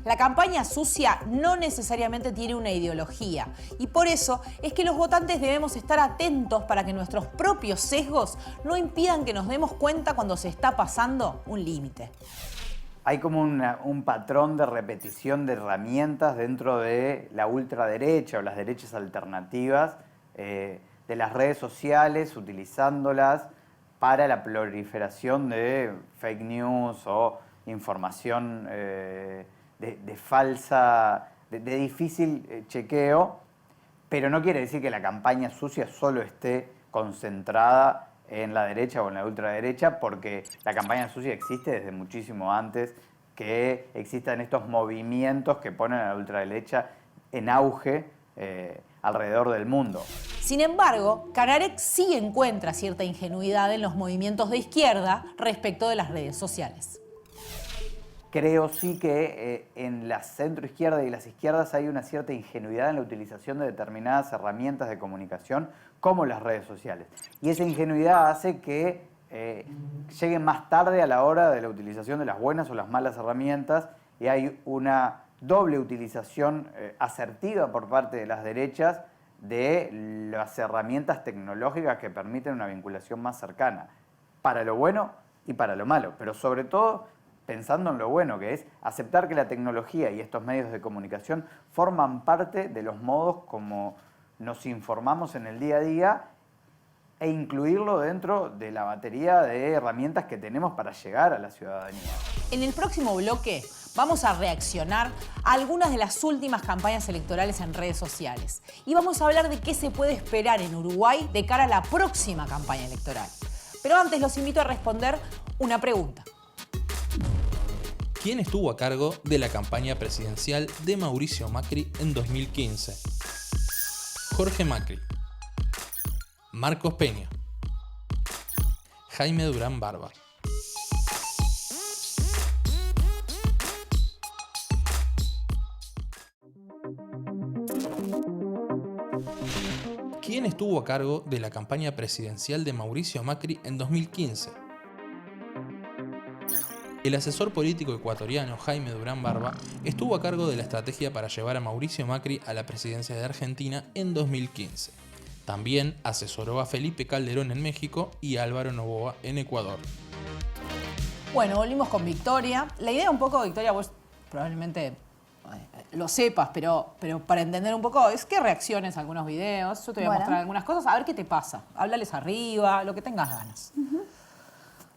La campaña sucia no necesariamente tiene una ideología y por eso es que los votantes debemos estar atentos para que nuestros propios sesgos no impidan que nos demos cuenta cuando se está pasando un límite. Hay como un patrón de repetición de herramientas dentro de la ultraderecha o las derechas alternativas de las redes sociales, utilizándolas para la proliferación de fake news o información de falsa, de difícil chequeo, pero no quiere decir que la campaña sucia solo esté concentrada en la derecha o en la ultraderecha, porque la campaña sucia existe desde muchísimo antes que existan estos movimientos que ponen a la ultraderecha en auge alrededor del mundo. Sin embargo, Canarek sí encuentra cierta ingenuidad en los movimientos de izquierda respecto de las redes sociales. Creo sí que en la centroizquierda y las izquierdas hay una cierta ingenuidad en la utilización de determinadas herramientas de comunicación como las redes sociales. Y esa ingenuidad hace que lleguen más tarde a la hora de la utilización de las buenas o las malas herramientas y hay una doble utilización asertiva por parte de las derechas de las herramientas tecnológicas que permiten una vinculación más cercana, para lo bueno y para lo malo, pero sobre todo pensando en lo bueno, que es aceptar que la tecnología y estos medios de comunicación forman parte de los modos como nos informamos en el día a día e incluirlo dentro de la batería de herramientas que tenemos para llegar a la ciudadanía. En el próximo bloque vamos a reaccionar a algunas de las últimas campañas electorales en redes sociales y vamos a hablar de qué se puede esperar en Uruguay de cara a la próxima campaña electoral. Pero antes los invito a responder una pregunta. ¿Quién estuvo a cargo de la campaña presidencial de Mauricio Macri en 2015? Jorge Macri, Marcos Peña, Jaime Durán Barba. ¿Quién estuvo a cargo de la campaña presidencial de Mauricio Macri en 2015? El asesor político ecuatoriano Jaime Durán Barba estuvo a cargo de la estrategia para llevar a Mauricio Macri a la presidencia de Argentina en 2015. También asesoró a Felipe Calderón en México y a Álvaro Noboa en Ecuador. Bueno, volvimos con Victoria. La idea un poco, Victoria, vos probablemente lo sepas, pero para entender un poco, es que reacciones a algunos videos. Yo te voy a mostrar algunas cosas, a ver qué te pasa. Háblales arriba, lo que tengas ganas.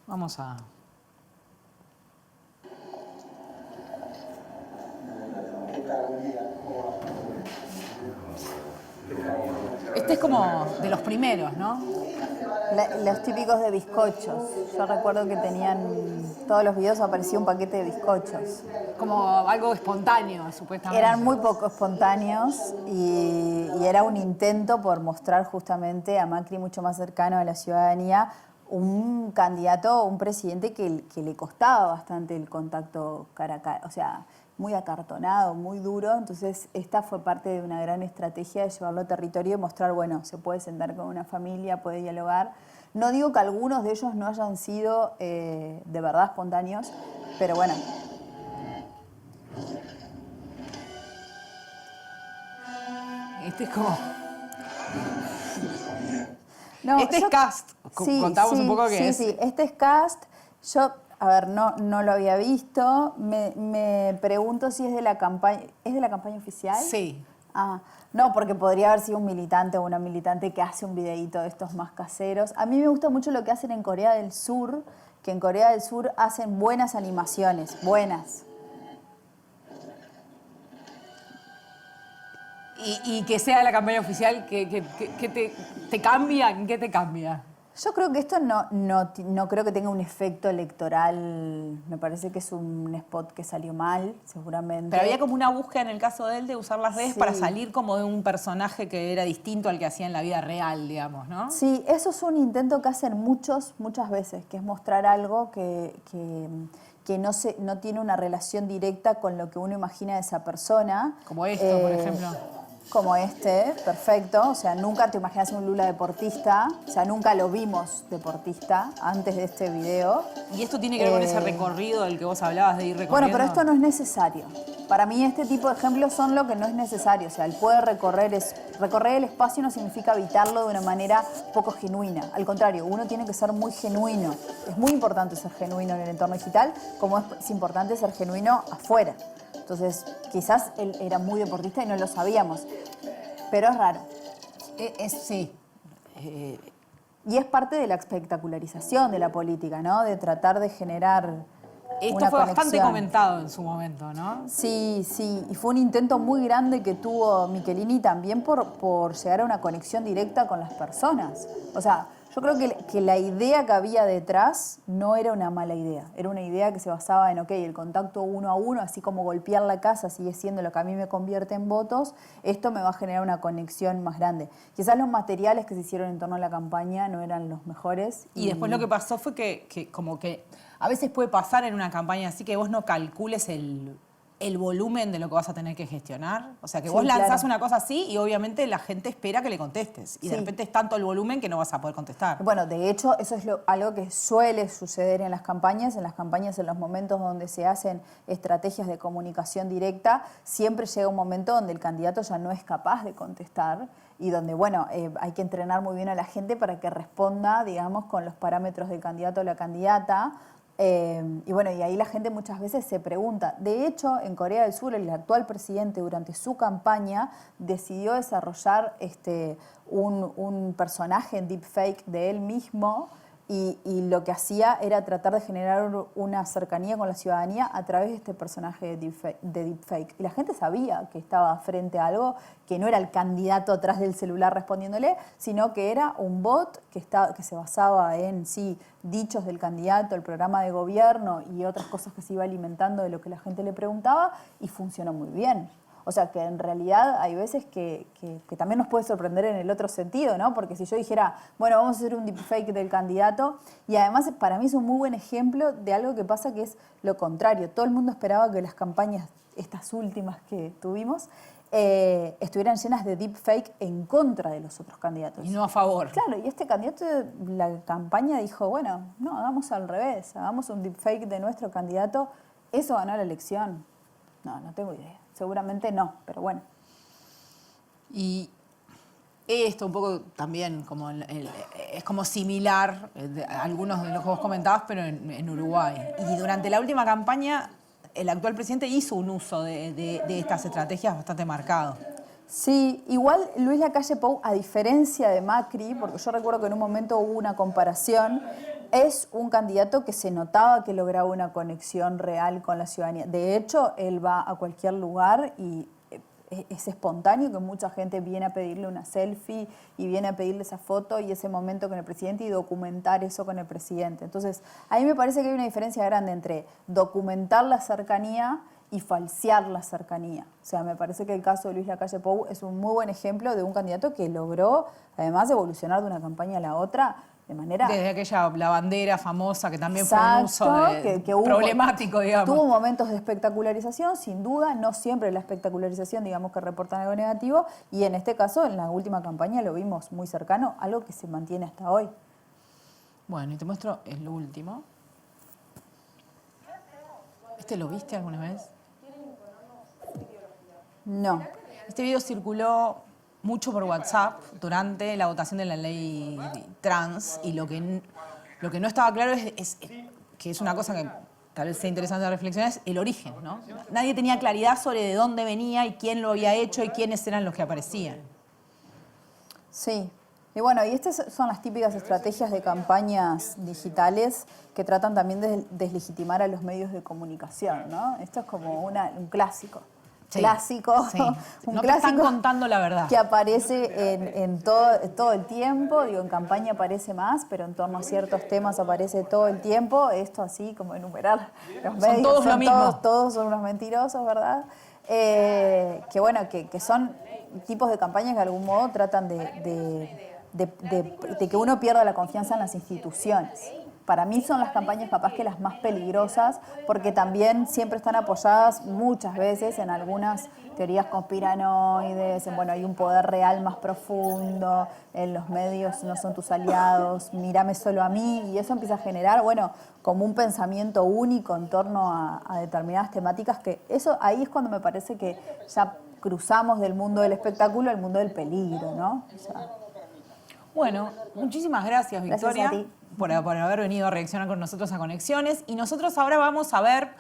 Vamos a... Este es como de los primeros, ¿no? Los típicos de bizcochos. Yo recuerdo que tenían, todos los videos aparecía un paquete de bizcochos. Como algo espontáneo, supuestamente. Eran muy poco espontáneos y era un intento por mostrar justamente a Macri mucho más cercano a la ciudadanía, un candidato, un presidente que le costaba bastante el contacto cara a cara, o sea, muy acartonado, muy duro. Entonces esta fue parte de una gran estrategia de llevarlo a territorio y mostrar, bueno, se puede sentar con una familia, puede dialogar. No digo que algunos de ellos no hayan sido de verdad espontáneos, pero bueno. Este es como... No, este es cast. Sí, contamos un poco qué es. Sí, este es cast. Yo, a ver, no lo había visto. Me pregunto si es de la campaña. ¿Es de la campaña oficial? Sí. Ah, no, porque podría haber sido un militante o una militante que hace un videíto de estos más caseros. A mí me gusta mucho lo que hacen en Corea del Sur, que en Corea del Sur hacen buenas animaciones, buenas. Y que sea la campaña oficial, que te cambia, ¿en qué te cambia? Yo creo que esto no creo que tenga un efecto electoral. Me parece que es un spot que salió mal, seguramente. Pero había como una búsqueda en el caso de él de usar las redes Sí. para salir como de un personaje que era distinto al que hacía en la vida real, digamos, ¿no? Sí, eso es un intento que hacen muchas veces, que es mostrar algo que no tiene una relación directa con lo que uno imagina de esa persona. Como esto, por ejemplo. Como este, perfecto. O sea, nunca te imaginas un Lula deportista. O sea, nunca lo vimos deportista antes de este video. Y esto tiene que ver con ese recorrido del que vos hablabas de ir recorriendo. Bueno, pero esto no es necesario. Para mí este tipo de ejemplos son lo que no es necesario. O sea, él puede recorrer el espacio no significa habitarlo de una manera poco genuina. Al contrario, uno tiene que ser muy genuino. Es muy importante ser genuino en el entorno digital, como es importante ser genuino afuera. Entonces, quizás él era muy deportista y no lo sabíamos, pero es raro. Sí. Y es parte de la espectacularización de la política, ¿no? De tratar de generar Esto una fue bastante conexión. comentado en su momento, ¿no? Sí, sí, y fue un intento muy grande que tuvo Michelini también por llegar a una conexión directa con las personas. O sea, yo creo que la idea que había detrás no era una mala idea. Era una idea que se basaba en, ok, el contacto uno a uno, así como golpear la casa sigue siendo lo que a mí me convierte en votos, esto me va a generar una conexión más grande. Quizás los materiales que se hicieron en torno a la campaña no eran los mejores. Y después lo que pasó fue que como que a veces puede pasar en una campaña así que vos no calcules el volumen de lo que vas a tener que gestionar. O sea, que vos lanzás claro. una cosa así y obviamente la gente espera que le contestes. Y de Sí. repente es tanto el volumen que no vas a poder contestar. Bueno, de hecho, eso es algo que suele suceder en las campañas. En las campañas, en los momentos donde se hacen estrategias de comunicación directa, siempre llega un momento donde el candidato ya no es capaz de contestar y donde, bueno, hay que entrenar muy bien a la gente para que responda, digamos, con los parámetros del candidato o la candidata. Y bueno, y ahí la gente muchas veces se pregunta. De hecho, en Corea del Sur, el actual presidente durante su campaña decidió desarrollar un personaje en deepfake de él mismo y lo que hacía era tratar de generar una cercanía con la ciudadanía a través de este personaje de deepfake. Y la gente sabía que estaba frente a algo que no era el candidato atrás del celular respondiéndole, sino que era un bot que se basaba en, sí, dichos del candidato, el programa de gobierno y otras cosas que se iba alimentando de lo que la gente le preguntaba y funcionó muy bien. O sea, que en realidad hay veces que también nos puede sorprender en el otro sentido, ¿no? Porque si yo dijera, bueno, vamos a hacer un deepfake del candidato, y además para mí es un muy buen ejemplo de algo que pasa que es lo contrario. Todo el mundo esperaba que las campañas, estas últimas que tuvimos, estuvieran llenas de deepfake en contra de los otros candidatos. Y no a favor. Claro, y este candidato de la campaña dijo, bueno, no, hagamos al revés, hagamos un deepfake de nuestro candidato, eso ganó la elección. No tengo idea. Seguramente no, pero bueno. Y esto un poco también como es como similar a algunos de los que vos comentabas, pero en Uruguay. Y durante la última campaña el actual presidente hizo un uso de estas estrategias bastante marcado. Sí, igual Luis Lacalle Pou, a diferencia de Macri, porque yo recuerdo que en un momento hubo una comparación, es un candidato que se notaba que lograba una conexión real con la ciudadanía. De hecho, él va a cualquier lugar y es espontáneo que mucha gente viene a pedirle una selfie y viene a pedirle esa foto y ese momento con el presidente y documentar eso con el presidente. Entonces, a mí me parece que hay una diferencia grande entre documentar la cercanía y falsear la cercanía. O sea, me parece que el caso de Luis Lacalle Pou es un muy buen ejemplo de un candidato que logró, además, evolucionar de una campaña a la otra de manera... Desde aquella la bandera famosa, que también Exacto, fue un uso que hubo, problemático, digamos. Tuvo momentos de espectacularización, sin duda, no siempre la espectacularización, digamos, que reportan algo negativo, y en este caso, en la última campaña, lo vimos muy cercano, algo que se mantiene hasta hoy. Bueno, y te muestro el último. ¿Este lo viste alguna vez? No. Este video circuló mucho por WhatsApp durante la votación de la ley trans y lo que no estaba claro es que es una cosa que tal vez sea interesante de reflexionar, es el origen, ¿no? Nadie tenía claridad sobre de dónde venía y quién lo había hecho y quiénes eran los que aparecían. Sí. Y bueno, y estas son las típicas estrategias de campañas digitales que tratan también de deslegitimar a los medios de comunicación, ¿no? Esto es como un clásico. Sí, clásico, sí. un No te clásico están contando la verdad. que aparece en todo el tiempo, digo, en campaña aparece más, pero en torno a ciertos temas aparece todo el tiempo, esto así como enumerar los medios. Todos lo mismo. Todos son unos mentirosos, ¿verdad? Que bueno, que son tipos de campañas que de algún modo tratan de que uno pierda la confianza en las instituciones. Para mí son las campañas capaz que las más peligrosas porque también siempre están apoyadas muchas veces en algunas teorías conspiranoides, en, bueno, hay un poder real más profundo, en los medios no son tus aliados, mírame solo a mí, y eso empieza a generar, bueno, como un pensamiento único en torno a determinadas temáticas, que eso ahí es cuando me parece que ya cruzamos del mundo del espectáculo al mundo del peligro, ¿no? O sea, bueno, muchísimas gracias, Victoria, Gracias a ti. por haber venido a reaccionar con nosotros a Conexiones. Y nosotros ahora vamos a ver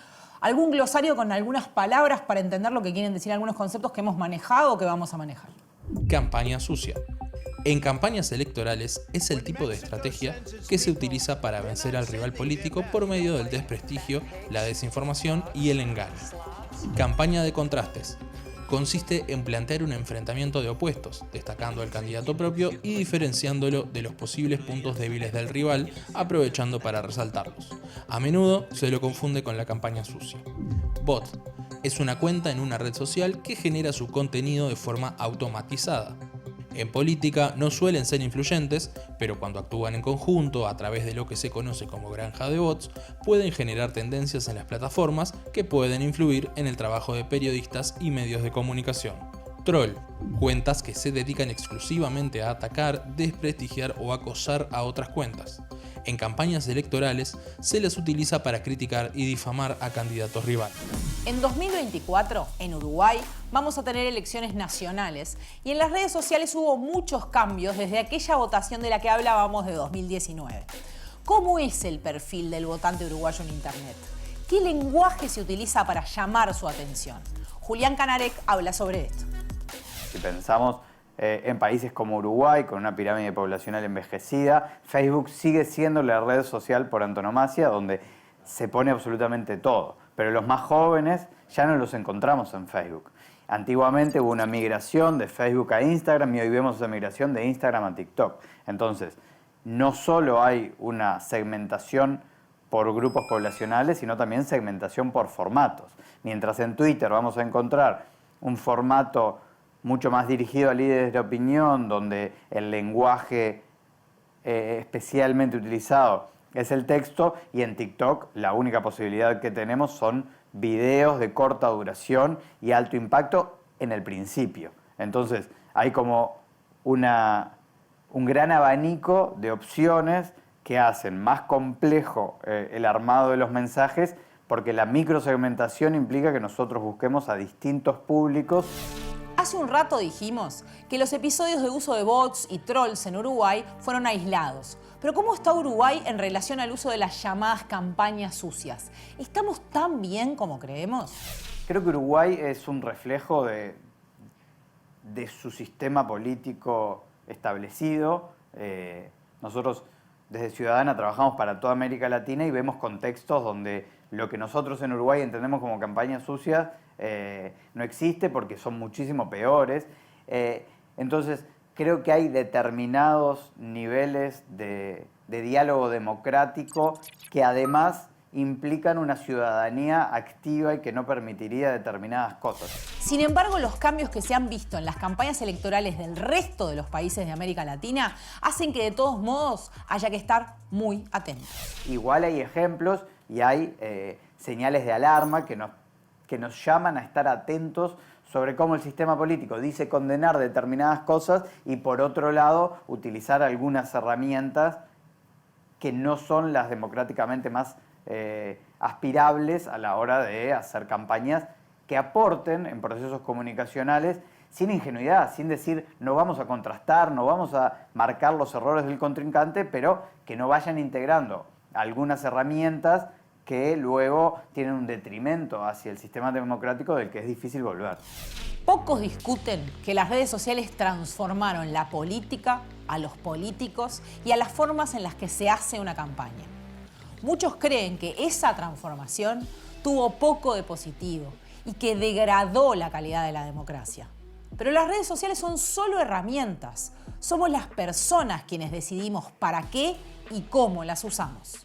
algún glosario con algunas palabras para entender lo que quieren decir algunos conceptos que hemos manejado o que vamos a manejar. Campaña sucia. En campañas electorales es el tipo de estrategia que se utiliza para vencer al rival político por medio del desprestigio, la desinformación y el engaño. Campaña de contrastes. Consiste en plantear un enfrentamiento de opuestos, destacando al candidato propio y diferenciándolo de los posibles puntos débiles del rival, aprovechando para resaltarlos. A menudo se lo confunde con la campaña sucia. Bot es una cuenta en una red social que genera su contenido de forma automatizada. En política no suelen ser influyentes, pero cuando actúan en conjunto a través de lo que se conoce como granja de bots, pueden generar tendencias en las plataformas que pueden influir en el trabajo de periodistas y medios de comunicación. Troll, cuentas que se dedican exclusivamente a atacar, desprestigiar o acosar a otras cuentas. En campañas electorales se las utiliza para criticar y difamar a candidatos rivales. En 2024, en Uruguay, vamos a tener elecciones nacionales y en las redes sociales hubo muchos cambios desde aquella votación de la que hablábamos de 2019. ¿Cómo es el perfil del votante uruguayo en Internet? ¿Qué lenguaje se utiliza para llamar su atención? Julián Canarek habla sobre esto. Si pensamos en países como Uruguay, con una pirámide poblacional envejecida, Facebook sigue siendo la red social por antonomasia donde se pone absolutamente todo. Pero los más jóvenes ya no los encontramos en Facebook. Antiguamente hubo una migración de Facebook a Instagram y hoy vemos esa migración de Instagram a TikTok. Entonces, no solo hay una segmentación por grupos poblacionales, sino también segmentación por formatos. Mientras en Twitter vamos a encontrar un formato mucho más dirigido a líderes de opinión, donde el lenguaje especialmente utilizado es el texto, y en TikTok la única posibilidad que tenemos son videos de corta duración y alto impacto en el principio. Entonces hay como un gran abanico de opciones que hacen más complejo el armado de los mensajes, porque la microsegmentación implica que nosotros busquemos a distintos públicos. Hace un rato dijimos que los episodios de uso de bots y trolls en Uruguay fueron aislados. Pero ¿cómo está Uruguay en relación al uso de las llamadas campañas sucias? ¿Estamos tan bien como creemos? Creo que Uruguay es un reflejo de su sistema político establecido. Nosotros desde Ciudadana trabajamos para toda América Latina y vemos contextos donde lo que nosotros en Uruguay entendemos como campañas sucias no existe porque son muchísimo peores. Entonces, creo que hay determinados niveles de diálogo democrático que además implican una ciudadanía activa y que no permitiría determinadas cosas. Sin embargo, los cambios que se han visto en las campañas electorales del resto de los países de América Latina hacen que de todos modos haya que estar muy atentos. Igual hay ejemplos y hay señales de alarma que nos llaman a estar atentos sobre cómo el sistema político dice condenar determinadas cosas y por otro lado utilizar algunas herramientas que no son las democráticamente más aspirables a la hora de hacer campañas que aporten en procesos comunicacionales sin ingenuidad, sin decir no vamos a contrastar, no vamos a marcar los errores del contrincante, pero que no vayan integrando algunas herramientas que luego tienen un detrimento hacia el sistema democrático del que es difícil volver. Pocos discuten que las redes sociales transformaron la política, a los políticos y a las formas en las que se hace una campaña. Muchos creen que esa transformación tuvo poco de positivo y que degradó la calidad de la democracia. Pero las redes sociales son solo herramientas. Somos las personas quienes decidimos para qué y cómo las usamos.